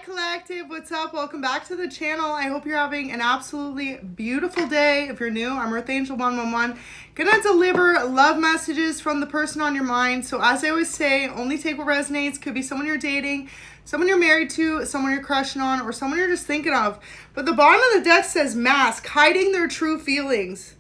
Collective, what's up? Welcome back to the channel. I hope you're having an absolutely beautiful day. If you're new, I'm Earth Angel 111, gonna deliver love messages from the person on your mind. So as I always say, only take what resonates. Could be someone you're dating, someone you're married to, someone you're crushing on, or someone you're just thinking of. But the bottom of the deck says mask, hiding their true feelings.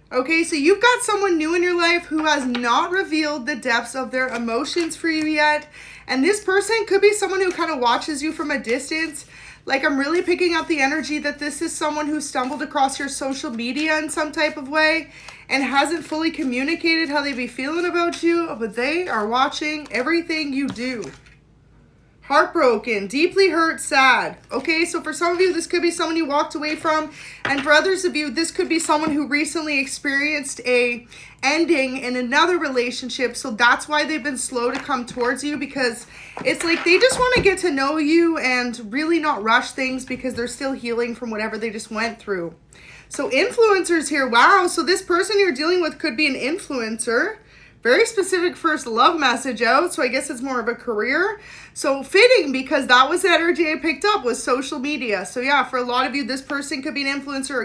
Okay, so you've got someone new in your life who has not revealed the depths of their emotions for you yet. And this person could be someone who kind of watches you from a distance. Like, I'm really picking up the energy that this is someone who stumbled across your social media in some type of way and hasn't fully communicated how they be feeling about you, but they are watching everything you do. Heartbroken, deeply hurt, sad. Okay, so for some of you, this could be someone you walked away from. And for others of you, this could be someone who recently experienced a ending in another relationship. So that's why they've been slow to come towards you, because it's like they just want to get to know you and really not rush things because they're still healing from whatever they just went through. So influencers here. Wow. So this person you're dealing with could be an influencer. Very specific first love message out, so I guess it's more of a career. So fitting, because that was the energy I picked up, was social media. So yeah, for a lot of you, this person could be an influencer, or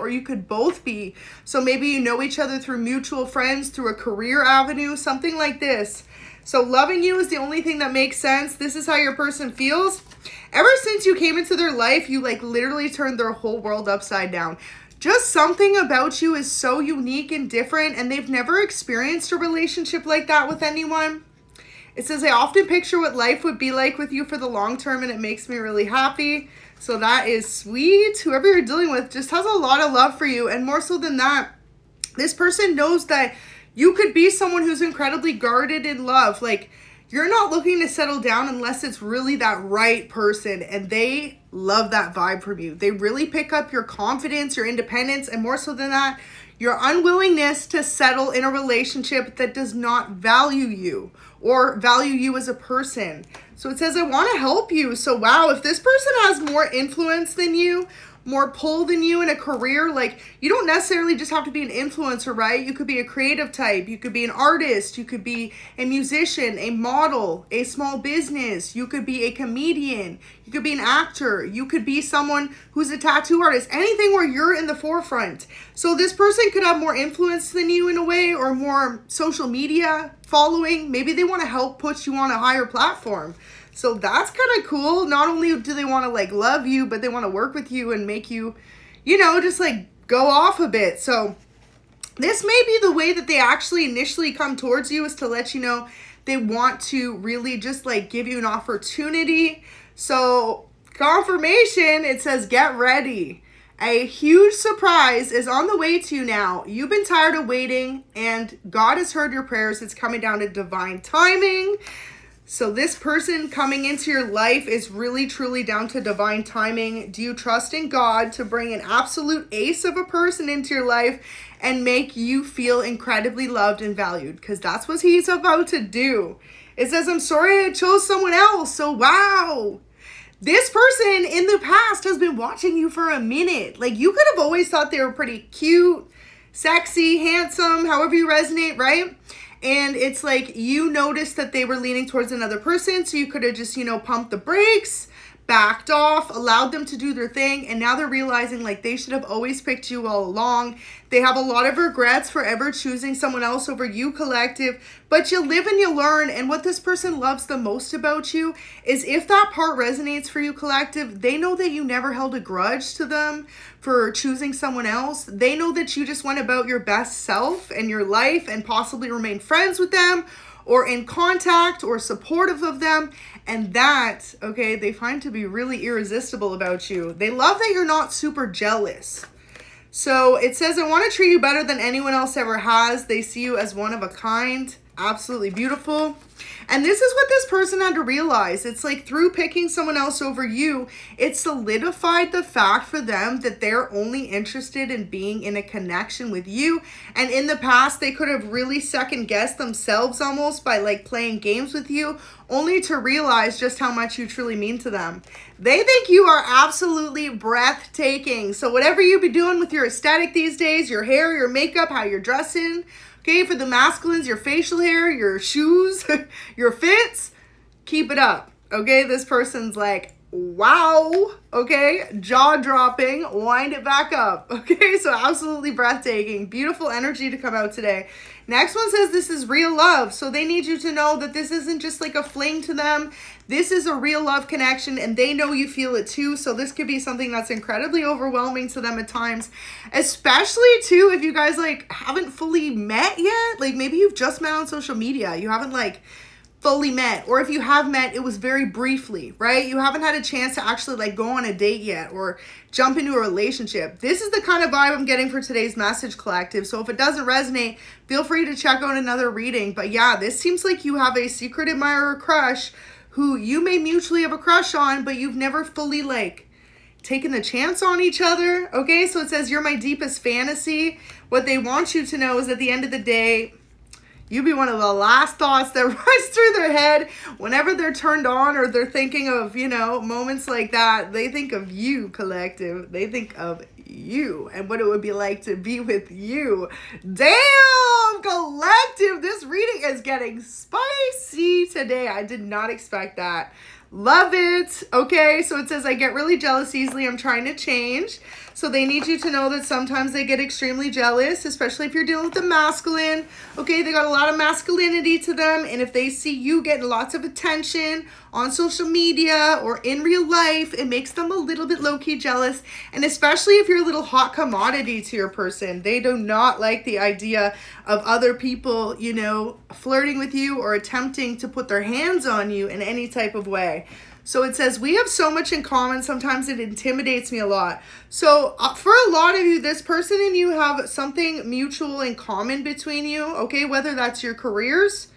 you could both be. So maybe you know each other through mutual friends, through a career avenue, something like this. So loving you is the only thing that makes sense. This is how your person feels. Ever since you came into their life, you like literally turned their whole world upside down. Just something about you is so unique and different, and they've never experienced a relationship like that with anyone. It says, I often picture what life would be like with you for the long term, and it makes me really happy. So that is sweet. Whoever you're dealing with just has a lot of love for you. And more so than that, this person knows that you could be someone who's incredibly guarded in love. Like, you're not looking to settle down unless it's really that right person, and they love that vibe from you. They really pick up your confidence, your independence, and more so than that, your unwillingness to settle in a relationship that does not value you or value you as a person. So it says, I want to help you. So wow, if this person has more influence than you, more pull than you in a career, like, you don't necessarily just have to be an influencer, right? You could be a creative type, you could be an artist, you could be a musician, a model, a small business, you could be a comedian, you could be an actor, you could be someone who's a tattoo artist, anything where you're in the forefront. So this person could have more influence than you in a way, or more social media following. Maybe they want to help put you on a higher platform. So that's kind of cool. Not only do they want to like love you, but they want to work with you and make you, you know, just like go off a bit. So this may be the way that they actually initially come towards you, is to let you know they want to really just like give you an opportunity. So confirmation, it says get ready. A huge surprise is on the way to you now. You've been tired of waiting, and God has heard your prayers. It's coming down to divine timing. So this person coming into your life is really truly down to divine timing. Do you trust in God to bring an absolute ace of a person into your life and make you feel incredibly loved and valued? Because that's what he's about to do. It says, I'm sorry I chose someone else. So wow. This person in the past has been watching you for a minute. Like, you could have always thought they were pretty cute, sexy, handsome, however you resonate, right? And it's like you noticed that they were leaning towards another person, so you could have just, you know, pumped the brakes, backed off, allowed them to do their thing, and now they're realizing like they should have always picked you all along. They have a lot of regrets for ever choosing someone else over you, collective, but you live and you learn. And what this person loves the most about you is, if that part resonates for you, collective, they know that you never held a grudge to them for choosing someone else. They know that you just went about your best self and your life and possibly remained friends with them, or in contact or supportive of them. And that, okay, they find to be really irresistible about you. They love that you're not super jealous. So it says, I want to treat you better than anyone else ever has. They see you as one of a kind. Absolutely beautiful. And this is what this person had to realize. It's like through picking someone else over you, it solidified the fact for them that they're only interested in being in a connection with you. And in the past, they could have really second guessed themselves almost by like playing games with you, only to realize just how much you truly mean to them. They think you are absolutely breathtaking. So whatever you be doing with your aesthetic these days, your hair, your makeup, how you're dressing, okay, for the masculines, your facial hair, your shoes, your fits, keep it up. Okay, this person's like, wow, okay, jaw-dropping, wind it back up, okay, so absolutely breathtaking, beautiful energy to come out today. Next one says this is real love, so they need you to know that this isn't just like a fling to them. This is a real love connection, and they know you feel it too, so this could be something that's incredibly overwhelming to them at times, especially too if you guys like haven't fully met yet, like maybe you've just met on social media, you haven't like fully met, or if you have met, it was very briefly, right? You haven't had a chance to actually like go on a date yet or jump into a relationship. This is the kind of vibe I'm getting for today's message, collective. So if it doesn't resonate, feel free to check out another reading. But yeah, this seems like you have a secret admirer crush who you may mutually have a crush on, but you've never fully like taken the chance on each other. Okay, so it says you're my deepest fantasy. What they want you to know is at the end of the day, you'd be one of the last thoughts that runs through their head whenever they're turned on or they're thinking of, you know, moments like that. They think of you, collective. They think of you and what it would be like to be with you. Damn, collective. This reading is getting spicy today. I did not expect that. Love it. Okay, so it says I get really jealous easily. I'm trying to change. So they need you to know that sometimes they get extremely jealous, especially if you're dealing with the masculine. Okay, they got a lot of masculinity to them. And if they see you getting lots of attention on social media or in real life, it makes them a little bit low-key jealous. And especially if you're a little hot commodity to your person, they do not like the idea of other people, you know, flirting with you or attempting to put their hands on you in any type of way. So it says, we have so much in common. Sometimes it intimidates me a lot. So for a lot of you, this person and you have something mutual in common between you. Okay, whether that's your careers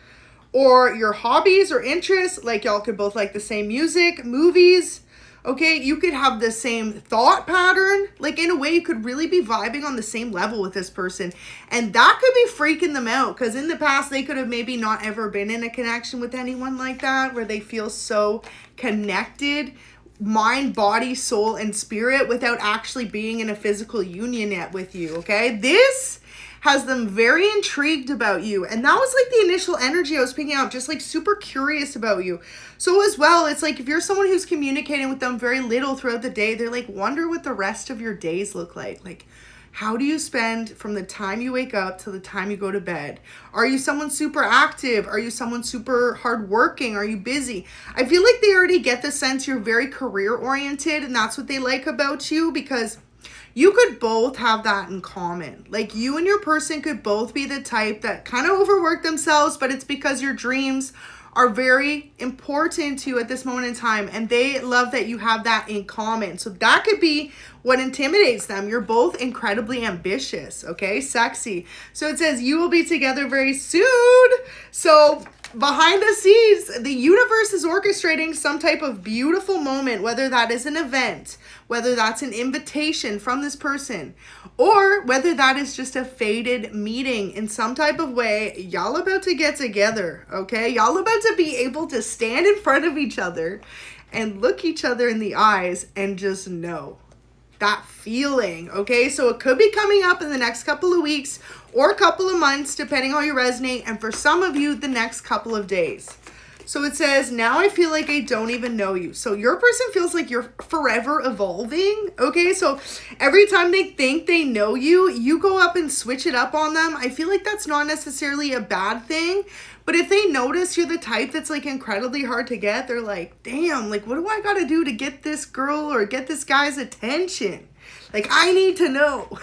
or your hobbies or interests. Like y'all could both like the same music, movies. Okay, you could have the same thought pattern. Like in a way, you could really be vibing on the same level with this person. And that could be freaking them out because in the past, they could have maybe not ever been in a connection with anyone like that where they feel so connected, mind, body, soul, and spirit without actually being in a physical union yet with you, okay? This has them very intrigued about you. And that was like the initial energy I was picking up, just like super curious about you. So as well, it's like if you're someone who's communicating with them very little throughout the day, they're like, wonder what the rest of your days look like. Like, how do you spend from the time you wake up to the time you go to bed? Are you someone super active? Are you someone super hardworking? Are you busy? I feel like they already get the sense you're very career oriented, and that's what they like about you because you could both have that in common. Like you and your person could both be the type that kind of overwork themselves, but it's because your dreams are very important to you at this moment in time, and they love that you have that in common. So that could be what intimidates them. You're both incredibly ambitious, okay? Sexy. So it says you will be together very soon. So behind the scenes, the universe is orchestrating some type of beautiful moment, whether that is an event, whether that's an invitation from this person, or whether that is just a fated meeting in some type of way. Y'all about to get together, okay? Y'all about to be able to stand in front of each other and look each other in the eyes and just know that feeling, okay? So it could be coming up in the next couple of weeks or a couple of months, depending on how you resonate. And for some of you, the next couple of days. So it says, now I feel like I don't even know you. So your person feels like you're forever evolving, okay? So every time they think they know you, you go up and switch it up on them. I feel like that's not necessarily a bad thing. But if they notice you're the type that's like incredibly hard to get, they're like, damn, like what do I gotta do to get this girl or get this guy's attention? Like I need to know.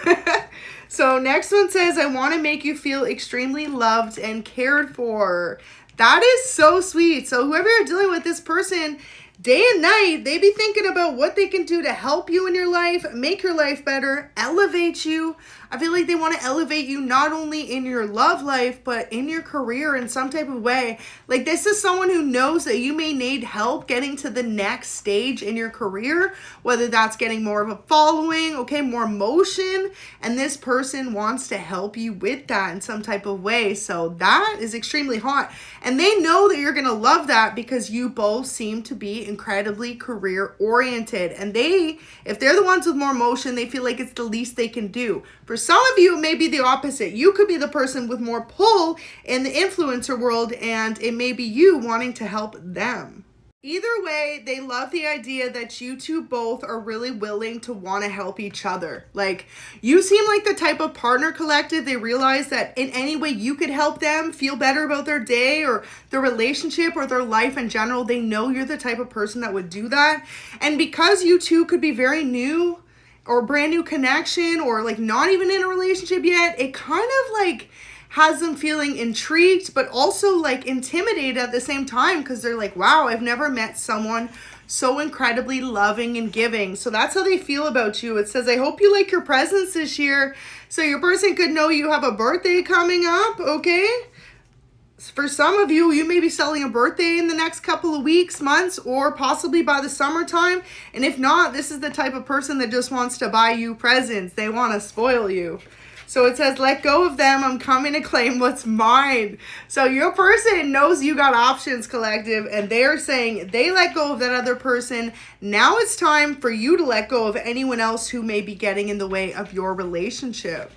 So next one says, I want to make you feel extremely loved and cared for. That is so sweet. So whoever you're dealing with, this person, day and night, they be thinking about what they can do to help you in your life, make your life better, elevate you. I feel like they want to elevate you not only in your love life, but in your career in some type of way. Like this is someone who knows that you may need help getting to the next stage in your career, whether that's getting more of a following, okay, more motion. And this person wants to help you with that in some type of way. So that is extremely hot. And they know that you're going to love that because you both seem to be incredibly career oriented. And they, if they're the ones with more motion, they feel like it's the least they can do. For some of you, it may be the opposite. You could be the person with more pull in the influencer world, and it may be you wanting to help them. Either way, they love the idea that you two both are really willing to want to help each other. Like, you seem like the type of partner collective. They realize that in any way you could help them feel better about their day or their relationship or their life in general. They know you're the type of person that would do that. And because you two could be very new or brand new connection or like not even in a relationship yet, it kind of like has them feeling intrigued, but also like intimidated at the same time because they're like, wow, I've never met someone so incredibly loving and giving. So that's how they feel about you. It says, I hope you like your presents this year. So your person could know you have a birthday coming up, okay? For some of you, you may be selling a birthday in the next couple of weeks, months, or possibly by the summertime. And if not, this is the type of person that just wants to buy you presents. They want to spoil you. So it says, let go of them. I'm coming to claim what's mine. So your person knows you got options, collective, and they're saying they let go of that other person. Now it's time for you to let go of anyone else who may be getting in the way of your relationship.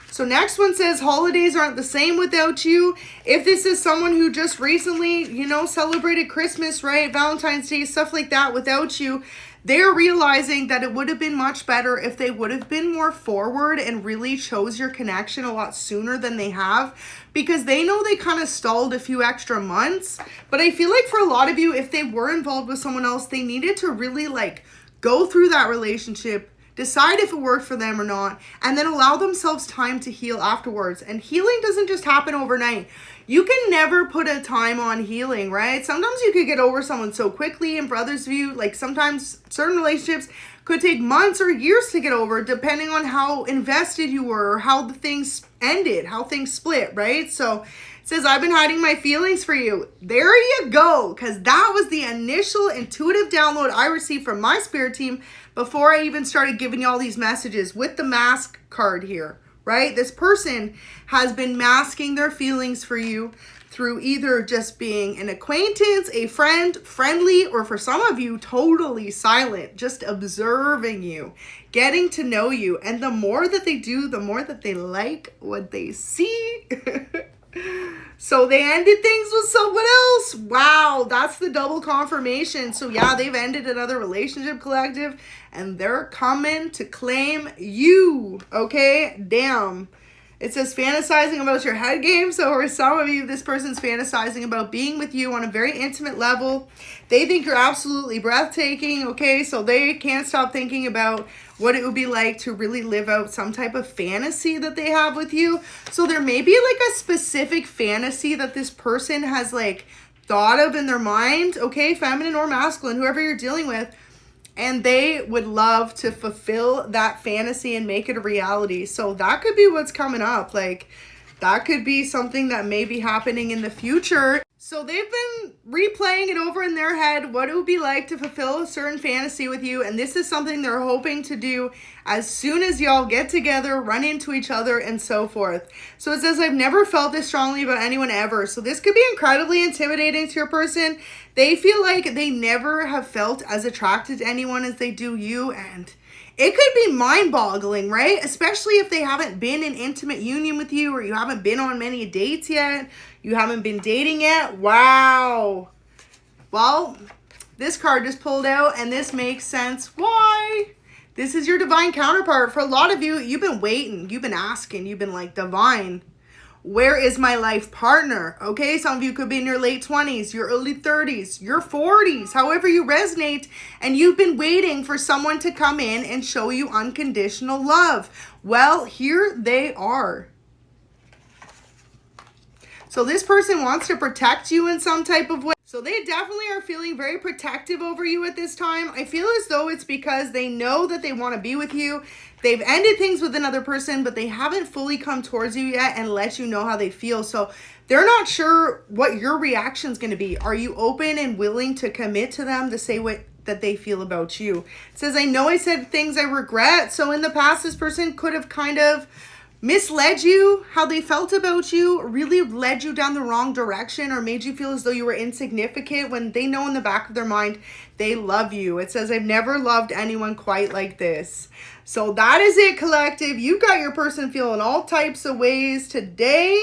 So next one says, holidays aren't the same without you. If this is someone who just recently, celebrated Christmas, right? Valentine's Day, stuff like that without you, they're realizing that it would have been much better if they would have been more forward and really chose your connection a lot sooner than they have, because they know they kind of stalled a few extra months. But I feel like for a lot of you, if they were involved with someone else, they needed to really like go through that relationship, decide if it worked for them or not, and then allow themselves time to heal afterwards. And healing doesn't just happen overnight. You can never put a time on healing, right? Sometimes you could get over someone so quickly, and for others of you, like sometimes certain relationships could take months or years to get over, depending on how invested you were or how the things ended, how things split, right? So it says, I've been hiding my feelings for you. There you go, because that was the initial intuitive download I received from my spirit team before I even started giving you all these messages with the mask card here, right? This person has been masking their feelings for you through either just being an acquaintance, a friend, friendly, or for some of you, totally silent, just observing you, getting to know you. And the more that they do, the more that they like what they see. So they ended things with someone else. Wow, that's the double confirmation. So yeah, they've ended another relationship, collective, and they're coming to claim you. Okay, damn. It says fantasizing about your head game. So for some of you, this person's fantasizing about being with you on a very intimate level. They think you're absolutely breathtaking, okay? So they can't stop thinking about what it would be like to really live out some type of fantasy that they have with you. So there may be like a specific fantasy that this person has like thought of in their mind, okay? Feminine or masculine, whoever you're dealing with. And they would love to fulfill that fantasy and make it a reality. So that could be what's coming up. Like, that could be something that may be happening in the future. So they've been replaying it over in their head, what it would be like to fulfill a certain fantasy with you. And this is something they're hoping to do as soon as y'all get together, run into each other, and so forth. So it says, I've never felt this strongly about anyone ever. So this could be incredibly intimidating to your person. They feel like they never have felt as attracted to anyone as they do you. And it could be mind-boggling, right? Especially if they haven't been in intimate union with you, or you haven't been on many dates yet. You haven't been dating yet. Wow. Well, this card just pulled out, and this makes sense. Why? This is your divine counterpart. For a lot of you, you've been waiting. You've been asking. You've been like, divine, where is my life partner? Okay, some of you could be in your late 20s, your early 30s, your 40s, however you resonate, and you've been waiting for someone to come in and show you unconditional love. Well, here they are. So this person wants to protect you in some type of way. So they definitely are feeling very protective over you at this time. I feel as though it's because they know that they want to be with you. They've ended things with another person, but they haven't fully come towards you yet and let you know how they feel. So they're not sure what your reaction is going to be. Are you open and willing to commit to them to say what that they feel about you? It says, I know I said things I regret. So in the past, this person could have kind of misled you, how they felt about you, really led you down the wrong direction, or made you feel as though you were insignificant when they know in the back of their mind they love you. It says, I've never loved anyone quite like this. So that is it, collective. You got your person feeling all types of ways today.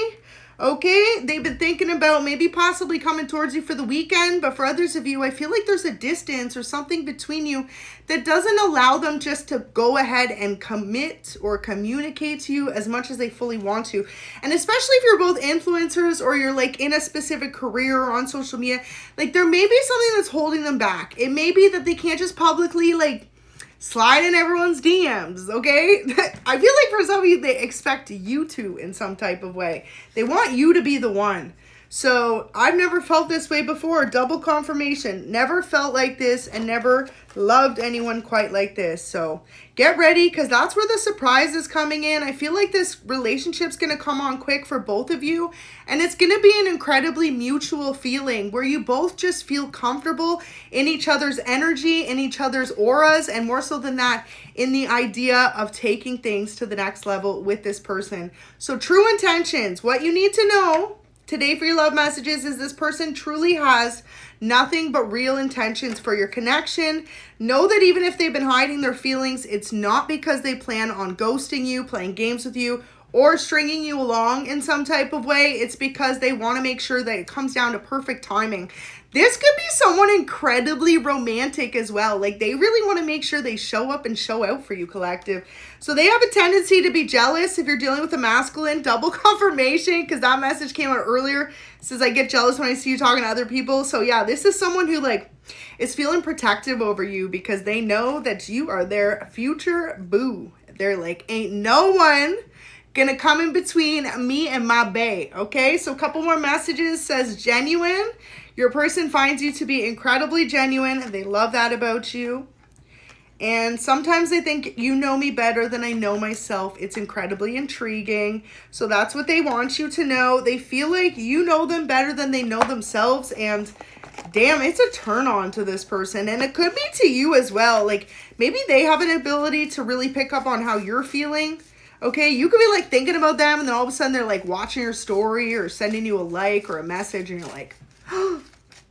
Okay, they've been thinking about maybe possibly coming towards you for the weekend, but for others of you, I feel like there's a distance or something between you that doesn't allow them just to go ahead and commit or communicate to you as much as they fully want to. And especially if you're both influencers or you're like in a specific career or on social media, like there may be something that's holding them back. It may be that they can't just publicly like slide in everyone's DMs, okay? I feel like for some of you, they expect you to in some type of way. They want you to be the one. So I've never felt this way before. Double confirmation. Never felt like this and never loved anyone quite like this. So get ready, because that's where the surprise is coming in. I feel like this relationship's going to come on quick for both of you. And it's going to be an incredibly mutual feeling where you both just feel comfortable in each other's energy, in each other's auras, and more so than that, in the idea of taking things to the next level with this person. So true intentions. What you need to know today for your love messages is this person truly has nothing but real intentions for your connection. Know that even if they've been hiding their feelings, it's not because they plan on ghosting you, playing games with you, or stringing you along in some type of way. It's because they want to make sure that it comes down to perfect timing. This could be someone incredibly romantic as well. Like they really want to make sure they show up and show out for you, collective. So they have a tendency to be jealous if you're dealing with a masculine. Double confirmation, because that message came out earlier. It says, I get jealous when I see you talking to other people. So yeah, this is someone who like is feeling protective over you because they know that you are their future boo. They're like, ain't no one gonna come in between me and my bae. Okay, so a couple more messages. Says genuine. Your person finds you to be incredibly genuine. They love that about you. And sometimes they think you know me better than I know myself. It's incredibly intriguing. So that's what they want you to know. They feel like you know them better than they know themselves. And damn, it's a turn on to this person. And it could be to you as well. Like maybe they have an ability to really pick up on how you're feeling. Okay, you could be like thinking about them and then all of a sudden they're like watching your story or sending you a like or a message and you're like, oh,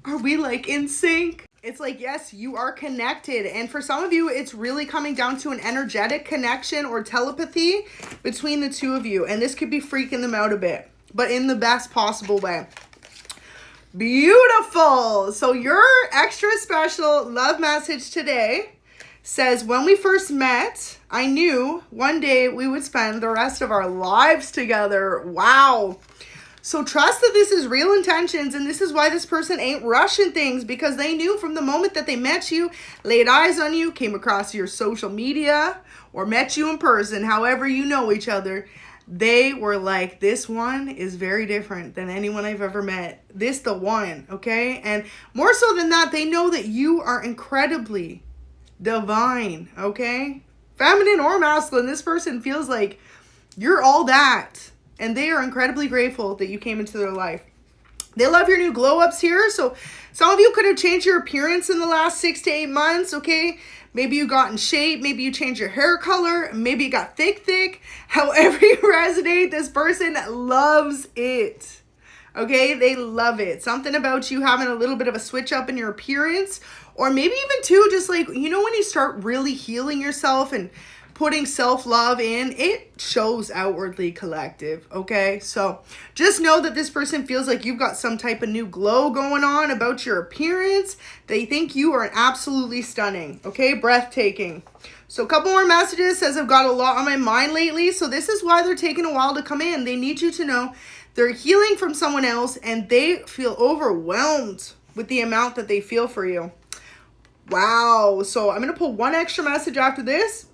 are we like in sync? It's like, yes, you are connected. And for some of you, it's really coming down to an energetic connection or telepathy between the two of you. And this could be freaking them out a bit, but in the best possible way. Beautiful. So your extra special love message today says, when we first met, I knew one day we would spend the rest of our lives together. Wow. So trust that this is real intentions, and this is why this person ain't rushing things, because they knew from the moment that they met you, laid eyes on you, came across your social media, or met you in person, however you know each other, they were like, this one is very different than anyone I've ever met. This the one, okay? And more so than that, they know that you are incredibly divine, okay? Feminine or masculine, this person feels like you're all that. And they are incredibly grateful that you came into their life. They love your new glow ups here. So some of you could have changed your appearance in the last 6 to 8 months, okay? Maybe you got in shape. Maybe you changed your hair color. Maybe you got thick. However you resonate, this person loves it. Okay, they love it. Something about you having a little bit of a switch up in your appearance. Or maybe even too, just like, you know, when you start really healing yourself and putting self-love in, it shows outwardly, collective, okay? So just know that this person feels like you've got some type of new glow going on about your appearance. They think you are absolutely stunning, okay? Breathtaking. So a couple more messages. Says, I've got a lot on my mind lately. So this is why they're taking a while to come in. They need you to know they're healing from someone else and they feel overwhelmed with the amount that they feel for you. Wow. So I'm going to pull one extra message after this.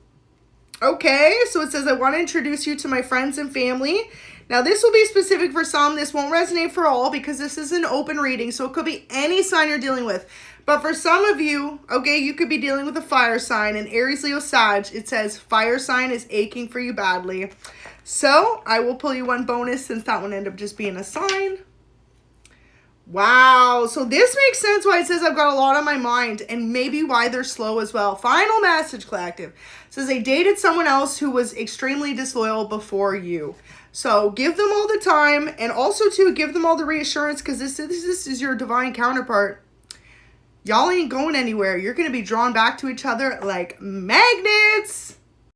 Okay, so it says, I want to introduce you to my friends and family. Now, this will be specific for some. This won't resonate for all because this is an open reading, so it could be any sign you're dealing with. But for some of you, okay, you could be dealing with a fire sign, and Aries, Leo, Sag, it says fire sign is aching for you badly. So I will pull you one bonus since that one ended up just being a sign. Wow, so this makes sense why it says I've got a lot on my mind and maybe why they're slow as well. Final message, collective. It says they dated someone else who was extremely disloyal before you. So give them all the time and also to give them all the reassurance because this is your divine counterpart. Y'all ain't going anywhere. You're going to be drawn back to each other like magnets.